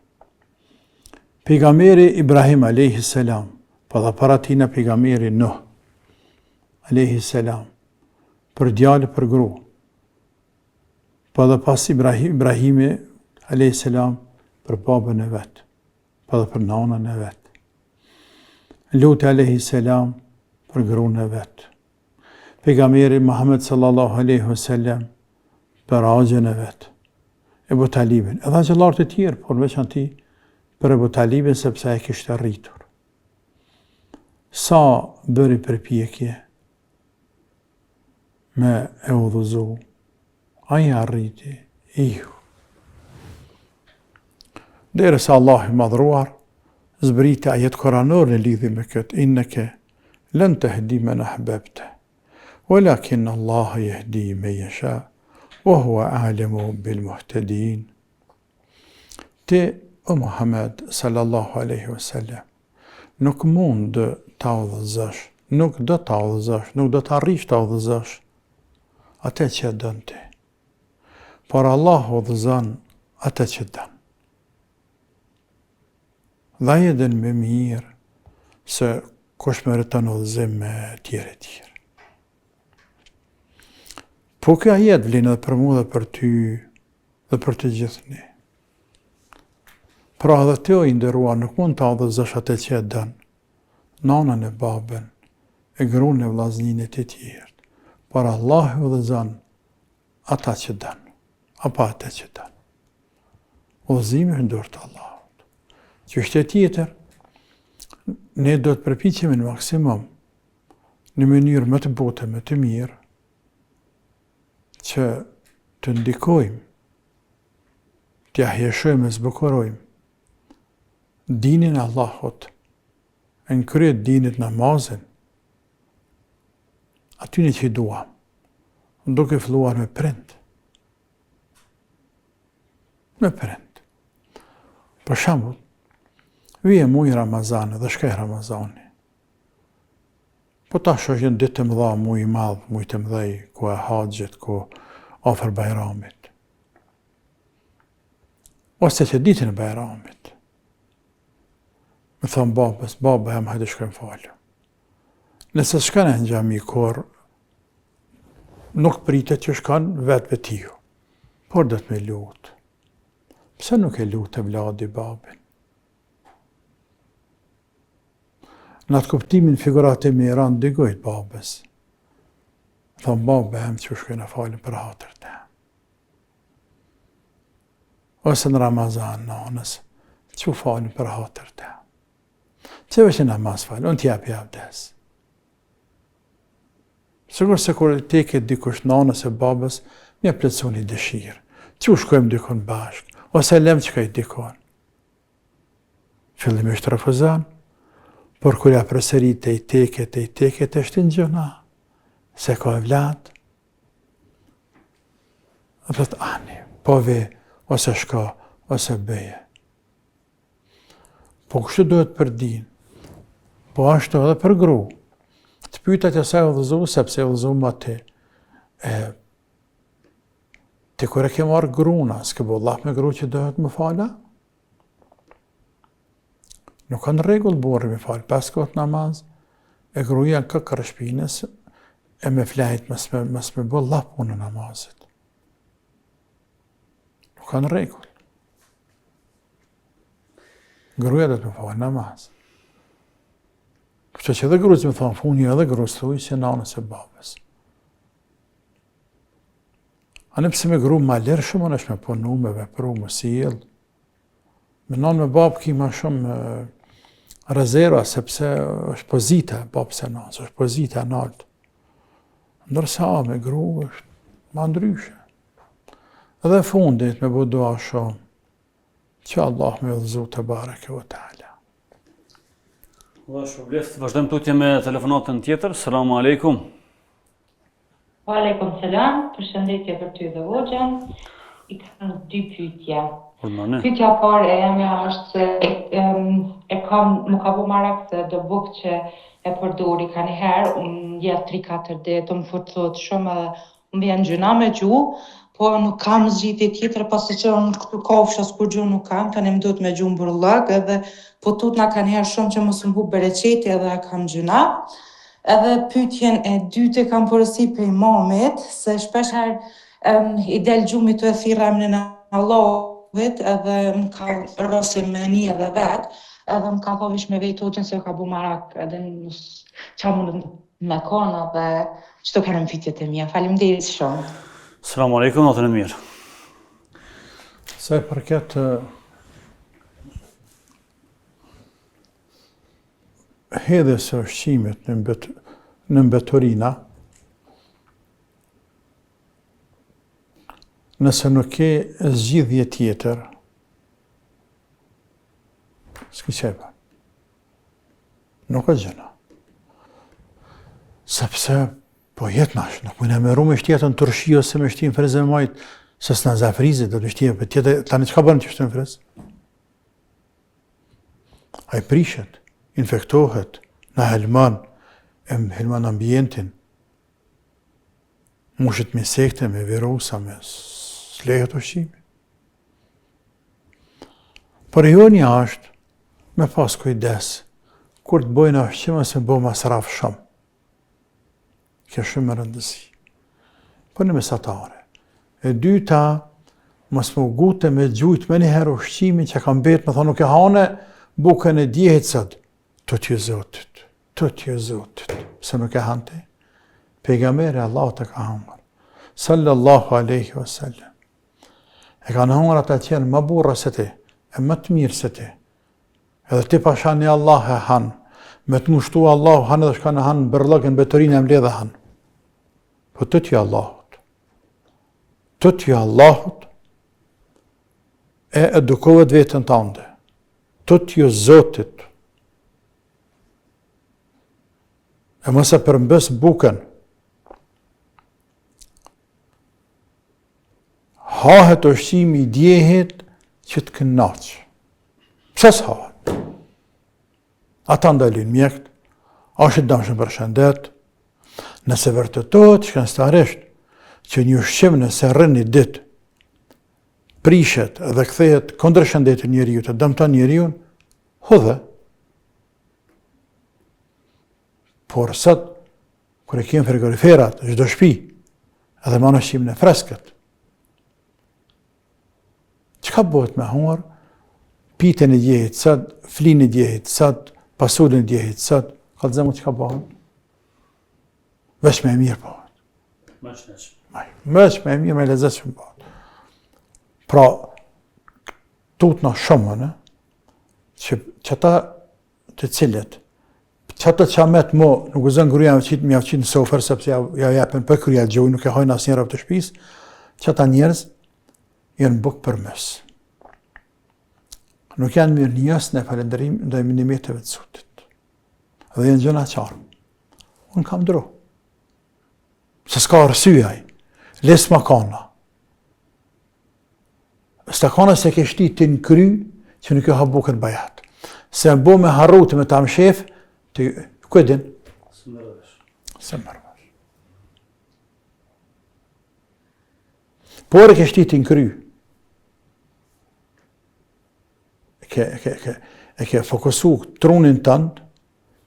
Pejgamberi Ibrahim a.s. pa dhe para tina pejgamberi Nuh a.s. për djalë për gru. Pa dhe pas Ibrahimi a.s. për babën e vetë, pa dhe për nanën e vetë. Lutë a.s. për grunë e vetë. Pejgamberi Muhammed sallallahu alaihi wasallam për agjen e vetë. Ebu Talibin, edhe gjëllarët e tjerë, por veçanti për Ebu Talibin sepse e kishte rritur. Sa bëri përpjekje me e udhëzu, aja arriti, ihu. Derisa Allah I madhruar zbriti ajet koranor në lidhje me këtë, inneke lën tahdi men ahbabte, walakin Allah yahdi man yasha, wa huwa a'lamu bil muhtadin. Ti, o Muhammed sallallahu alaihi wasallam, nuk mund ta udhëzosh, nuk do ta udhëzosh, nuk do ta arrish ta udhëzosh atë që don ti. Por Allah udhëzon atë që don. Dhe ai e din më mirë se kush meriton udhëzim me tjerë. Po kjo ajet vlen edhe për mua dhe për ty dhe për të gjithë ne. Pra edhe ti o I nderuar nuk mund ta udhëzosh atë që e don, nanën e babën, e gruan e vllaznin e të tjerë, por Allah udhëzon ata që don, apo atë që don. Udhëzimi është dorë të Allahut. Çështja tjetër, ne do të përpiqemi në maksimum, në mënyrë më të butë, më të mirë, që të ndikojmë, t'ja hjeshojmë e zbukurojmë dinin e Allahut, në krye dinit namazin, atyne që I duam, duke filluar me prind. Me prind. Për shembull, vije muji Ramazani dhe shkej Ramazani. Po tash është një ditë të mëdha, muj I madh, muj të mëdhej, ku e haxhit, ku afër Bajramit. Ose që ditën e Bajramit. Me thonë babës, baba jam hajde shkojmë falë. Nëse shkon në xhami kur nuk pritet që shkon vetë vetiju, por do të me lutë. Pse nuk e lutë vladi babin? Në atë kuptimin figurat e mira ndigojt babës. Thonë baba jam që shkojnë në falën për hatër te. Ose në Ramazan nanës, që falën për hatër te. Që veç në namaz falë, unë t'jap abdes. Sigur se kur te ke dikush nanës e babës, mja plëcu një dëshirë. Që shkojmë dikon bashkë, ose lem që ka I dikon. Fillimisht refuzon, por kur ja përsërit te I teket është në gjëna, se ka e vlad. Dhe thot, ani, po ve, ose shka, ose beje. Po kështu duhet për din, po ashtu edhe për gru. Të pyetët e saj udhëzu, sepse udhëzu ma ti. Ti kur e ke marrë gruna, s'ke bo Allah me gru që duhet më fala? Nuk kanë rregull burri me falë 5 kohët namaz, e gruja në këkër shpinës, e me flajt mas me bo Allah punë namazit. Nuk kanë rregull. Gruja dhe të më falë namaz. Kështë që edhe gruzë me thonë funi edhe gruzë thuj që nanës e babës. Anë pëse me gru ma lërë shumë, është me punu, me vepru, me sjellë. Me nanë me babë ki ma shumë rezerva, sepse është pozita babës e nanës, është pozita e nartë. Ndërsa me gru është ma ndryshe. Edhe fundit me bu dua shumë, që Allah me udhëzu të bareke o ta'ala. Dhe shpërbleft, vazhdojmë tutje me telefonatën tjetër. Selamu alaikum. Wa alaikum selam, përshëndetje për ty dhe hoxhën. I kam 2 pyetje. Pyetja e parë e eme është se më ka bu marak se do buk që e përdori ka njëherë, unë jetë 3-4 ditë, më forcot shumë edhe më vjen gjuna me gju, po nuk kam zgjidhje tjetër, pasi që unë këtu kafshë as kur gju nuk kam, tani më duhet me gju mburllëk, edhe po tutna ka njëherë shumë që mos më hu bereqeti edhe kam gjuna. Edhe pyetjen e dytë kam porosi për imamit, se shpeshherë I del gjumi të e thirra emrin e Allahut, edhe më ka rrosi me një edhe vetë, edhe më ka pavish me vetë hoxhën se ka bu marak, edhe qa mund me kona dhe qëto kanë në pyetjet e mia. Faleminderit shumë. Selamu alaikum, natën e mirë. Sa I përket hedhjes së ushqimit në mbeturina, nëse nuk ke zgjidhje tjetër, s'ki qepa. Nuk është gjëna. Sepse, po jetë nash, nuk mëjnë me ru me shtetën të rëshi ose me shtetën frezë me majtë, se s'na zafrizit, do të shtetën për tjetë, tani qka bërën që shtetën frezë? A i prishet, infektohet, na helman, helman ambientin, mushet me sekte, me virusa, me slehet ushqimi. Por jo një ashtë, me pas kujdes, kur të bojnë ushqima se bo masraf shumë. Kjo shumë më rëndësi. Por në mesatare. E dyta, mos më gute me gjujt me njëherë ushqimin që kam betë, me thonë nuk e hane, bukën e djehit sëtë. Të t'ju zotit, se nuk e hante. Pejgamberi Allah të ka hangër. Sallallahu aleyhi wa sallam. E ka në hangër ata qenë më burra se ti, e më të mirë se ti. Edhe ti pashani Allah e hanë. Me të mushtu Allah hanë edhe shka në hanë bërlëkën betërinë e mledhe hanë. Po të t'ju Allahut. Të t'ju Allahut e edukohet vetën tënde. Të t'ju Zotit. E mëse përmbës bukën. Hahet ushqimi i djehit që të kënaqë. Pse s'hahet? Ata ndalin mjekt, është të dëmshëm për shëndet, nëse vërtetohet shkencëtarisht që një ushqim nëse rrin një ditë, prishet dhe kthehet kundër shëndetit njeriu të dëmton njeriu, hodhe. Por sot, kur e kemë frigoriferat, çdo shtëpi, edhe më ushqimin e freskët, çka bëhet me hunger? Pitën e djehit sot, flinë e djehit sot, pasulën e djehit sot, ka të zemë çka bëhet? Veç me e mirë bëhet. Veç me e mirë, me lezet shumë bëhet. Pra, tutna shumë, që ta të cilët, që ta qamet mo, nuk u zënë gruja me javqit në sofer, sepse ja jepen për kërja gjoj, nuk e hojnë asë njëra të shpis, që ta njerëz jenë bukë për mes. Nuk janë mirë njës në falenderim ndaj minimeteve të Zotit. Dhe jenë gjëna qarë. Unë kam dro. Se s'ka arsyaj. Les makana. Stakana se ke shti të në kry, që nuk e ha bukën bajat. Se në bo me harrutë me tam shef, të këdin? Se mërëvesh. Por e ke shti të në kry. E ke fokusu trunin tënd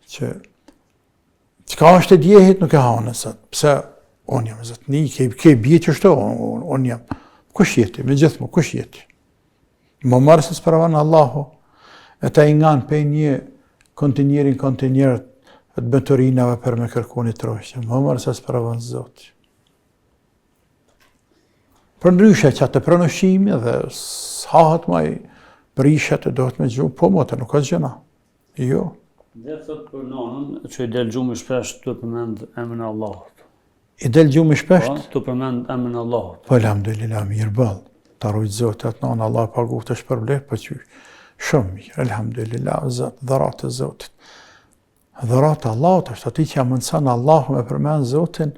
që qka është e djehit nuk e hanë nësët. Pse unë jam zëtni, ke bje që shto, unë jam. Kush jeti, me gjithë mu, kush jeti? Më marë se s'paravan Allahu, e ta ingan pe një kontinjerët të bëtërinave për me kërku një trojshë. Më marë se s'paravan Zotë. Për ndryshe që atë pronëshimi dhe s'hahat maj prishet e dohet me gjumë, po më të nuk është gjëna. Jo. Dhe thot për nonën që i del gjumë shpesh të përmend emrin e Allahut. I del gjumë shpesh? Po, të përmend emrin e Allahut. Po, alhamdulillah, mirë bëllë. Ta rujtë Zotë atë nonë, Allah pagu të shpërbleh, po që shumë mirë, alhamdulillah, Zotë, dharatë e Zotit. Dharatë Allahut është ati që amënësan Allahu me përmend Zotin,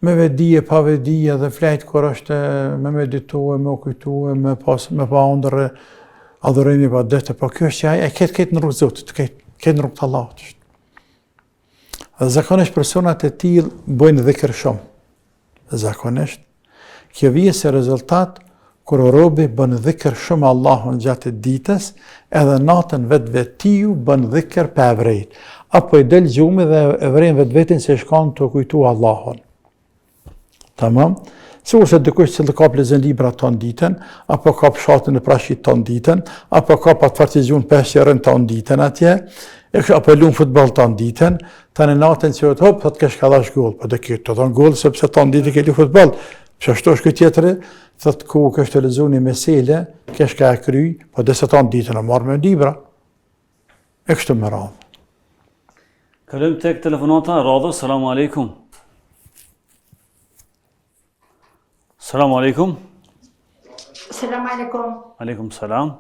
me vedije, pa vedije dhe flejtë kur është me meditue, me okujtue, me pa ndërë adhurimi pa dete, po kjo është që e ketë në rrugë Zotit, ketë në rrugë të Allahut. Dhe zakonisht personat e tillë bëjnë dhikr shumë. Zakonisht, kjo vije se rezultat kur robi bën dhikr shumë Allahun gjatë ditës, edhe natën vetë bën dhikr pa evrejt. Apo i del gjumi dhe evrejn vetë se shkon të kujtu Allahun. Tamam? Sigur se dikush që ka plezën libra ton ditën, apo ka pshatën e prashit ton ditën, apo ka pa të fartizun peshqerën ton ditën atje, apo lunë futbol ton ditën, ta në natën që të hop, të kesh ka dhash gol, po dhe këtë të thonë gol, sepse ton ditë ke lu futbol. Që ashtu është këtë tjetëri, thëtë ku kështë të lezu një mesele, kesh ka e kry, po dhe se ton ditën e marrë me libra. E kështë më radhë. Kalëm tek telefonata, radhë, salamu alaikum. Salamu alaikum. Salamu alaikum. Alaikum salam.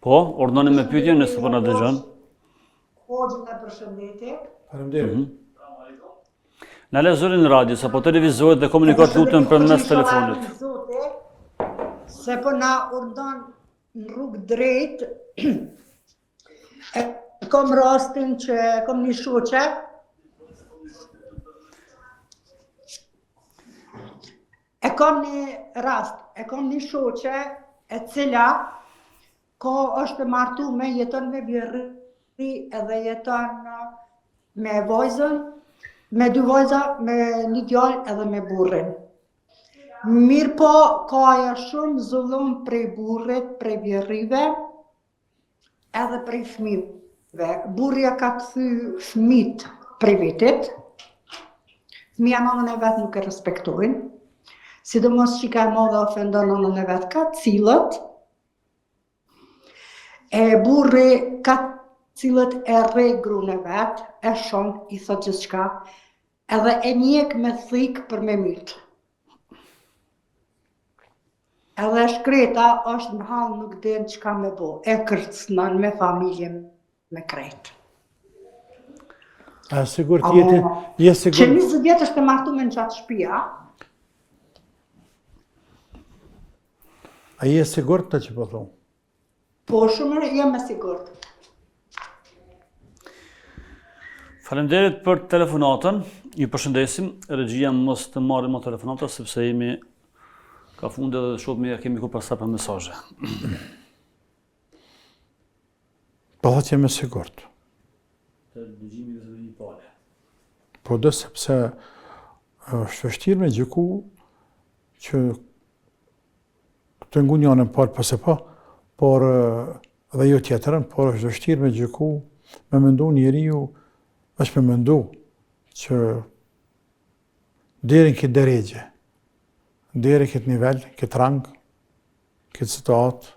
Po, urdhoni me pyetje nëse po na dëgjon. Hoxhën e përshëndetje. Faleminderit. Na le zërin në radio, apo televizorit dhe komunikohet lutem përmes telefonit. Se po na urdhon në rrugë drejt, kom rastin që kom një shoqe, kom një shoqe e cila është martu me jeton me vjerri edhe jeton me vajzën, me 2 vajza, me një djalë edhe me burrin. Mirë po, ka ajo shumë zullum prej burrit, prej vjerrive, edhe prej fëmijëve. Burri ka kthy fëmijët prej vetit, fëmija mamën e vet nuk e respektojnë, sidomos që ka e madhe ofendon nënën e vet, ka cilët, burri ka cilët e rre gruën e vet, e shon, i thot gjithçka, edhe e njek me thik për me myt. Edhe shkreta është në hall nuk din çka me bo, e kërcënon me familjen me krejt. A sigurt je Që sigurt? 20 vjet është e martuar në qatë shtëpia. A je sigurt të që po thonë? Po shumë jam e sigurt. Faleminderit për telefonatën. Ju përshëndesim. Regjia mos të marrim më telefonata sepse jemi ka funde dhe shumë kemi ku pastaj për mesazhe. Po thotë jam e sigurt. Të dëgjimi dhe një pale. Po do sepse është vështirë me gjyku që këtë ngunjanën parë pëse pa, por dhe jo tjetërën, por është vështirë me gjyku, me mendu njeriu, është me mendu që deri në këtë deregje, deri këtë nivel, këtë rang, këtë situatë,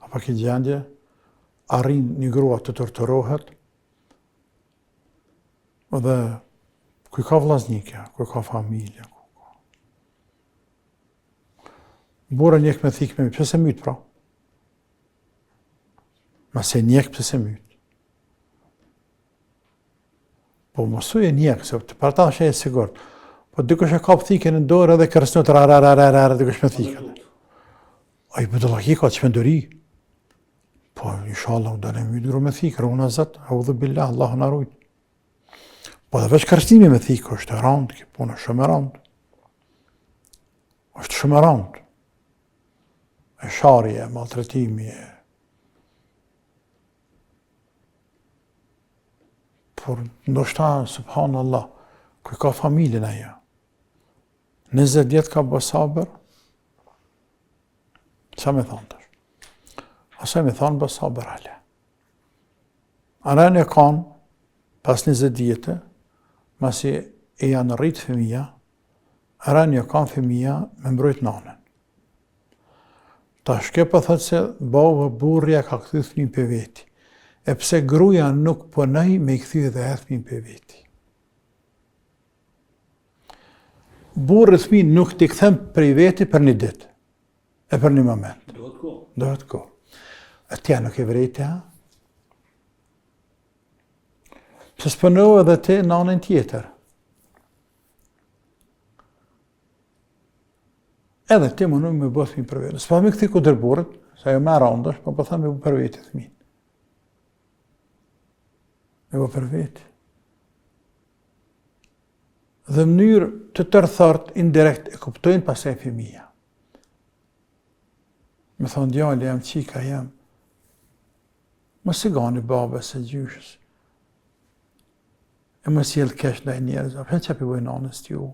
apo këtë gjendje, arrin një grua të torturohet, dhe kuj ka vllaznike, kuj ka familje, burra njek me thik me pëse myt pra. Mase njek pëse myt. Po mosu e njek, se për ta është e sigurt. Po dikush e kap thikën në dorë edhe kërcënot rararararara dikush me thikën. Ai budallaki ka çmenduri. Po inshallah do ne myt gru me thikë, runa zot, audhu billah, Allahu na ruaj. Po dhe veç kërcënimi me thikë është e rëndë, kjo punë është shumë e rëndë. Është shumë e rëndë. E sharje, maltretimi. Por ndoshta, subhanallah, kuj ka familjen ajo. 20 vjet ka bë sabër. Qa me thonë tash? Asa me thonë bë sabër ale. Anë e kanë, pas 20 vjetë, masi e janë rritë fëmija, anë e kanë fëmija me mbrojt nanën. Ta shke për thëtë se baba burrja ka këthy fëmin për veti. E pse gruja nuk pënaj me i këthy edhe e fëmin për veti. Burrë fëmin nuk t'i këthem për i veti për një ditë, e për një moment. Dohet ko. E tja nuk e vrejtja. Pse s'pënohë edhe ti nanën tjetër. Edhe ti më nuk me bëth fëmin për veti. S'pa me këthi ku dërburët, sa jo me randësh, po po thëmë me bu për veti fëmin. Me bu për veti. Dhe mënyrë të tërthart, indirekt, e kuptojnë pasaj fëmija. Me thonë djali, jam qika, jam. Më si gani babës e gjyshës. E më si jelë kesh ndaj njerëz, a përën që api bojnë anës t'ju.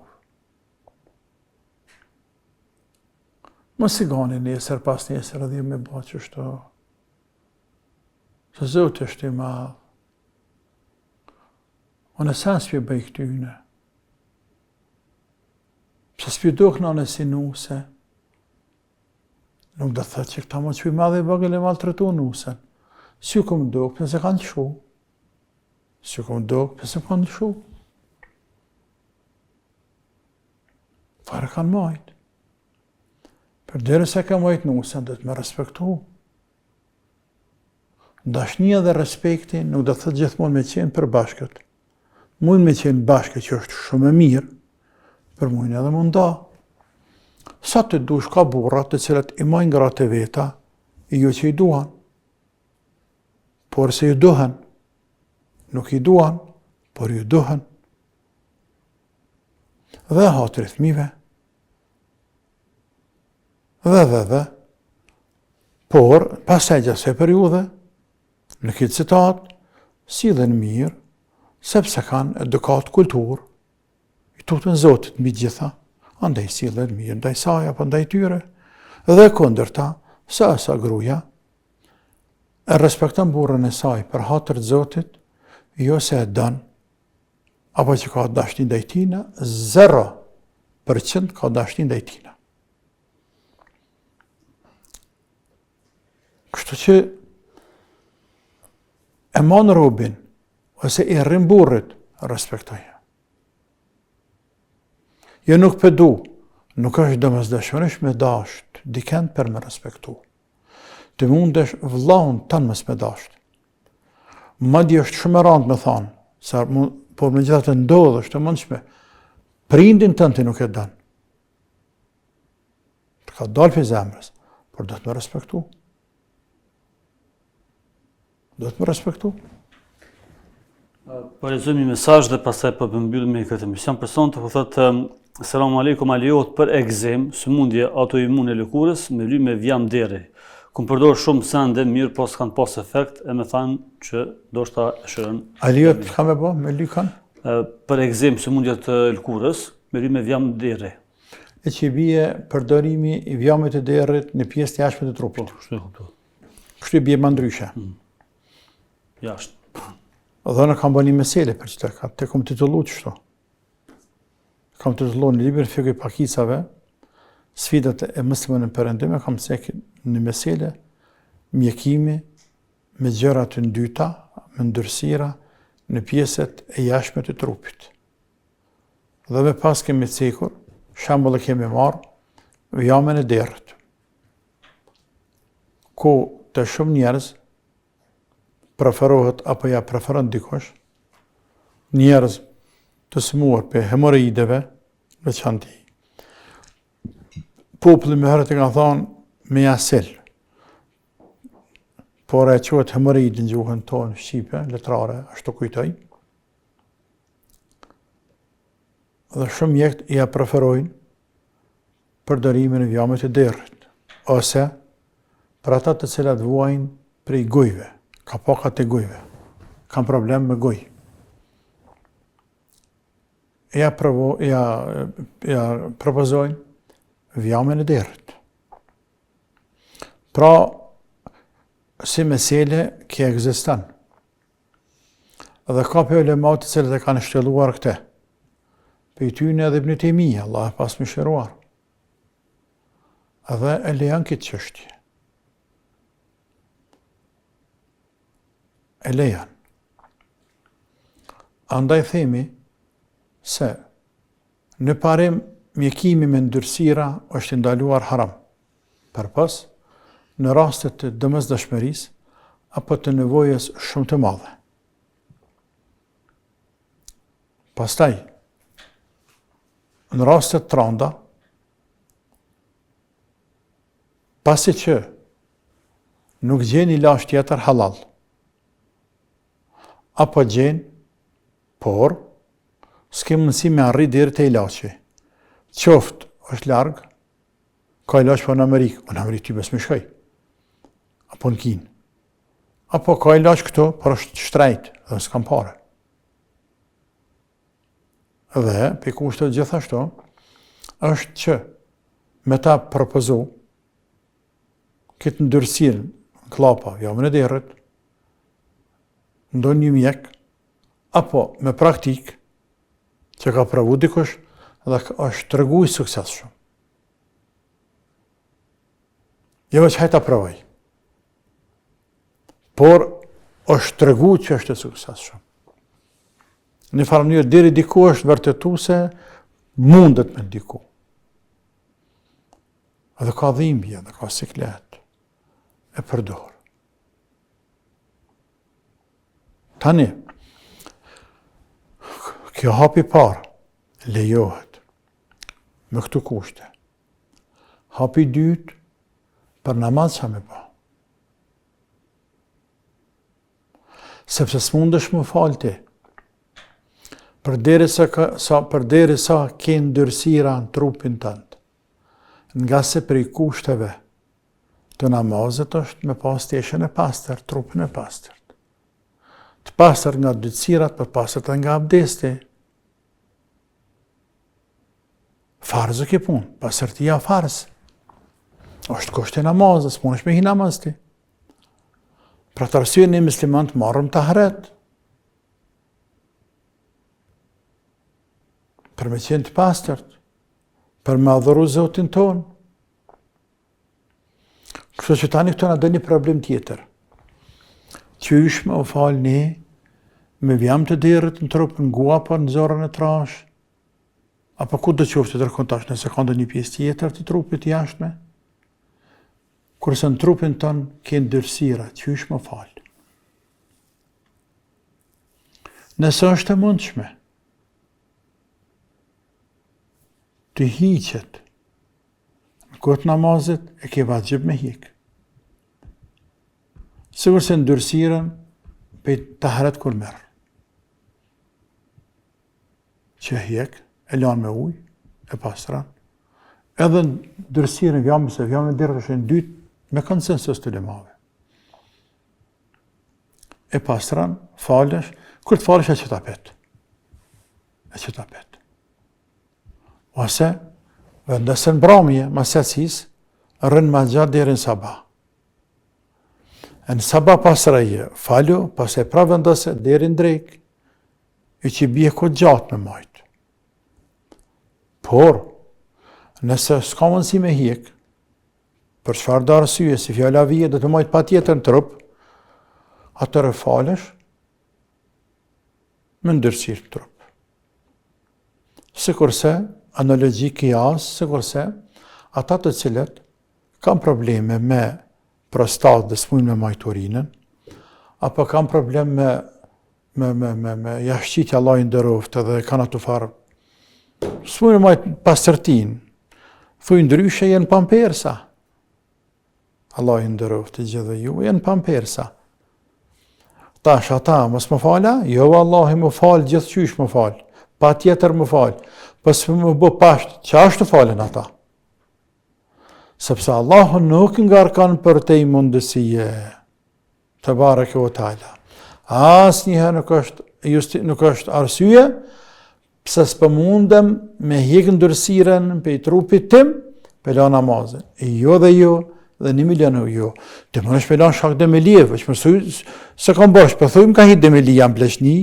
Më si gani nesër, pas nesër, edhe me ba që shto. Se Zotë është i madhë. O në sens për bëj këtyne. Pse s'pi duk në si nuse, nuk dhe thëtë që këta më që i madhe i bëgëll e maltretu nusen. Si ju këmë duk, pëse se kanë lëshu. Si ju këmë duk, pëse se kanë lëshu. Fare kanë majtë. Për dhere se ka majtë nusen, dhe të me respektu. Dashnia dhe respekti nuk do të thotë gjithmonë me qenë për bashkët. Mund me qenë bashkët që është shumë e mirë, për mund edhe mund da. Sa të dush ka burrat të cilat i majnë gratë e veta, jo që i duhan. Por se ju duhan, nuk i duhan, por ju duhan. Dhe hatë rithmive. Dhe. Por, pasaj gjase periudhe, në këtë citat, si dhe në mirë, sepse kanë edukat kulturë, i tutën Zotit mbi gjitha, andaj si dhe në mirë, ndaj saj apo ndaj tyre, dhe kundërta, sa gruja, e respekton burrën e saj për hatër të Zotit, jo se e dën, apo që ka dashni ndaj tina, 0% ka dashni ndaj tina. Kështu që e manë robin, ose i rrim burrit, respektoja. Jo nuk pëdu, nuk është domosdoshmërisht me dasht, dikend për me respektu. Të mundesh vllahun tanë mos me dasht. Madje është shumë e rëndë me thanë, por me gjithatë ndodhë është e mundshme. Prindin tënd ti nuk e dan. Të ka dalë për zemrës, por do të me respektu. Do të më respektu. Po lexojmë një mesazh dhe pastaj po mbyllim këtë emision. Person të thotë selam aleikum, a lejohet për ekzem, sëmundje autoimune e lëkurës me lymë me vjam deri. Kum përdor shumë sende mirë, po s'kan pas efekt, e më thanë që ndoshta e shërën. A lejohet çka më bë me lykan? Për ekzem, sëmundje të lëkurës me lymë me vjam deri. E që bie përdorimi i vjamit të derrit në pjesë të jashtme të trupit. Kështu bie më ndryshe. Jashtë. Dhe në kam bëni mesele për që te kom titullu qështu. Kam titullu në libër Fiqh i Pakicave, sfidat e muslimëve në perëndim, kam cek në mesele mjekimi me gjëra të ndyta, me ndërsira në pjesët e jashtme të trupit. Dhe me pas kemi cekur, shembull e kemi marrë vjamën e derrit. Ku të shumë njerëz preferohet apo ja preferon dikush, njerëz të smuar për hemoroideve, veçanti. Populli më herët e kanë thonë me jasel, por e quhet hemoroid në gjuhën tonë shqipe, letrare, ashtu kujtoj. Dhe shumë mjekët ja preferojnë përdorimin e vjamit të derrit, ose për ata të cilat vuajnë prej gojve. Ka pakat e gojve, kam problem me goj. Ja propozojnë vjamën e derrit. Pra, si mesele kje ekziston. Dhe ka për ulemat të cilët e kanë shtjelluar këte. Për i tyne edhe Ibn Taymija, Allah e pas më shëruar. Edhe e lejan këtë çështje. E lejan. Andaj themi se në parim mjekimi me ndërsira është ndaluar haram. Përpas, në rastet të domosdoshmërisë apo të nevojës shumë të madhe. Pastaj, në rastet të rënda, pasi që nuk gjeni lash tjetër halal, apo gjenë, por s'ke mundësi me arrit deri te ilaçi. Qoftë është larg, ka ilaç po në Amerikë, në Amerikë ty bes më shkoj. Apo në Kinë. Apo ka ilaç këtu, por është shtrejt dhe s'kam parë. Dhe pe kushtet gjithashtu është që me ta propozu këtë ndërsirë në klapa, vjamën e derrit, ndonjë një mjek, apo me praktik, që ka pravu dikush, dhe është tregu i suksesshëm. Jo veç hajta pravaj, por është tregu që është i suksesshëm. Në farë mënyrë deri diku është vërtetuese mundet me diku. Edhe ka dhimbje, edhe ka siklet, e përdor. Tani, kjo hapi parë lejohet me këtu kushte. Hapi dytë për namaz që me ba. Sepse s'mundesh më falë ti. Përderi sa ke ndërsira në trupin tënd. Nga se prej kushteve të namazet është me pas tjeshen e pastër, trupin e pastër. Të pastër nga dytësirat, për pastër nga abdesti. Farzë ke punë, pastërtia farzë. është kushti namazës, punë është me hi namaz ti. Pra të arsye një musliman të marrëm të hret. Për me qenë të pastërt, për me adhuru Zotin tonë. Kështu që tani këto na do një problem tjetër. Qysh me u falë ne, me vjam të derët në trup, në gua, për në zorën e trash, apo ku do qoftë të tërkontash, nëse ka ndonjë pjesë tjetër të trupit jashtme, kurse në trupin tonë ke ndërsira, qysh me falë. Nëse është e mundshme, të hiqet, në kohët namazit e ke vajgjib me hik. Sigur se ndërsiren pe të heret kur merë. Që hjek, e lanë me uj, e pastran. Edhe ndërsiren vjamë, se vjamë në dirë është në dytë, me konsensus të lemave. E pastran, falesh, kur të falesh e që tapet. E që tapet. Ose, vendesën bramje, masjacis, rënë ma gjatë deri në sabah. Në sabah pasraje, falu, pas e pra vendese deri në drejk, i që bje këtë gjatë me majtë. Por, nëse s'ka mundësi me hjek, për çfarë do arsye, si fjala vije, do të majtë pa tjetër në trup, atëre falesh, me ndërsirë në trup. Sikurse, analogi kias, sikurse, ata të cilët kam probleme me prostat dhe s'mujnë me majturinën, apo kam problem me jashqitja Allah i ndëroftë dhe kanë ato farë, s'mujnë me majtë pastërtin, thuj ndryshe jenë pampersa. Allah i ndëroftë gjithë dhe ju, jenë pampersa. Tash ata, mos më fala, jo Allah i më falë, gjithë qysh më falë, pa tjetër më falë, pës më bë pashtë, që ashtë të falen ata. Sepse Allahu nuk ngarkan për te i mundësie, të bareke o ta'ala. Asë njëherë nuk është arsye, pëse s'pë mundem me hikë ndërsiren pe i trupit tim, pe la namazin. Jo dhe jo, dhe 1 milion jo. Të më nëshme la shak dhe me lieve, që më thuj, se kam bosh, për thujmë ka hitë dhe me lija në pleshni,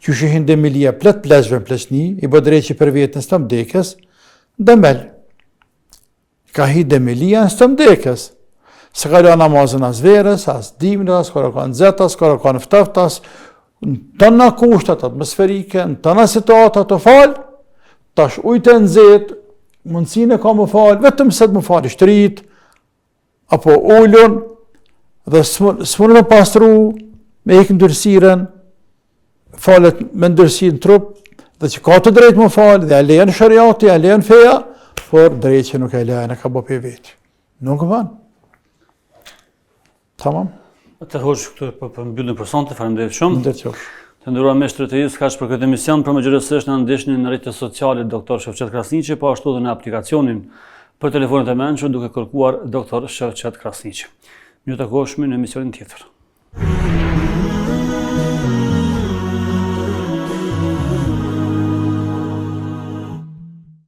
që shëhin dhe me lija plet pleshve në pleshni, i bëdreqi për vetën së të mdekes, dhe melë. Ka hi demelia në së të mdekes. Se ka la namazën as verës, as dimën, as kërë kanë zetas, kërë kanë ftëftas, në tëna kushtat atmosferike, në tëna situatat të falë, tash ujtë në zetë, mundësine ka më falë, vetëm se të më falë shtrit, apo ullun, dhe s'mune me pastru, me ikë ndërsiren, falet me ndërsiren trup, dhe që ka të drejtë më falë, dhe a lejen shariati, a lejen feja, por drejtë që nuk e lejën e ka bo për vetë. Nuk vanë. Tamam. Të hoqë këtë për mbyllën për sonte, faleminderit shumë. Ndërë qosh. Të ndërruar meshtrë të isë, kaq për këtë emision, për më gjërësisht në ndeshnin në rrjetet sociale Dr. Shevqet Krasniqi, po ashtu dhe në aplikacionin për telefonet e mençur duke kërkuar Dr. Shevqet Krasniqi. Mirë takoshmi në emisionin tjetër.